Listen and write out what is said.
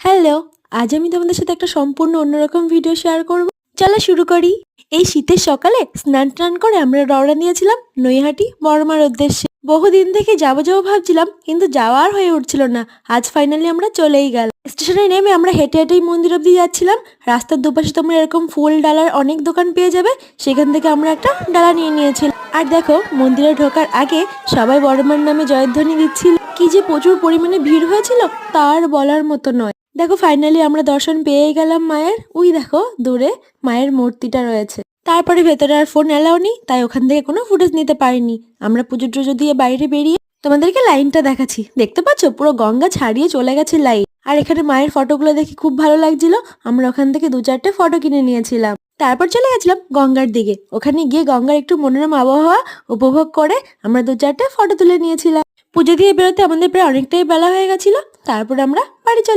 Hello, আজ আমি তোমাদের সাথে একটা সম্পূর্ণ অন্যরকম ভিডিও শেয়ার করব। চলো শুরু করি। এই শীতের সকালে স্নান টান করে আমরা রওনা দিয়েছিলাম নৈহাটি বড়মার উদ্দেশ্যে। বহুদিন থেকে যাবো যাবো ভাবছিলাম, কিন্তু যাওয়া আর হয়ে উঠছিল না। আজ ফাইনালি আমরা চলেই গেল। স্টেশনে নেমে আমরা হেঁটে হেঁটেই মন্দির অব্দি যাচ্ছিলাম। রাস্তার দুপাশে তোমরা এরকম ফুল ডালার অনেক দোকান পেয়ে যাবে, সেখান থেকে আমরা একটা ডালা নিয়ে নিয়েছিলাম। আর দেখো, মন্দিরে ঢোকার আগে সবাই বড়মার নামে জয়ধ্বনি দিচ্ছিল। কি যে প্রচুর পরিমাণে ভিড় হয়েছিল তার বলার মতো নয়। দেখো ফাইনালি আমরা দর্শন পেয়ে গেলাম মায়ের। ওই দেখো দূরে মায়ের মূর্তিটা রয়েছে। তারপরে ভেতরে আর ফোন অ্যালাউ নেই, তাই ওখান থেকে কোনো ফুটেজ নিতে পারিনি। আমরা পুজো টুজো দিয়ে বাইরে বেরিয়ে তোমাদেরকে লাইনটা দেখাচ্ছি। দেখতে পাচ্ছ পুরো গঙ্গা ছাড়িয়ে চলে গেছে লাইন। আর এখানে মায়ের ফটোগুলো দেখে খুব ভালো লাগছিল। আমরা ওখান থেকে 2-4টে ফটো কিনে নিয়েছিলাম। তারপর চলে গেছিলাম গঙ্গার দিকে। ওখানে গিয়ে গঙ্গার একটু মনোরম আবহাওয়া উপভোগ করে আমরা 2-4টে ফটো তুলে নিয়েছিলাম। পুজো দিয়ে বেরোতে আমাদের প্রায় অনেকটাই বেলা হয়ে গেছিল। তারপর আমরা বাড়ি চলে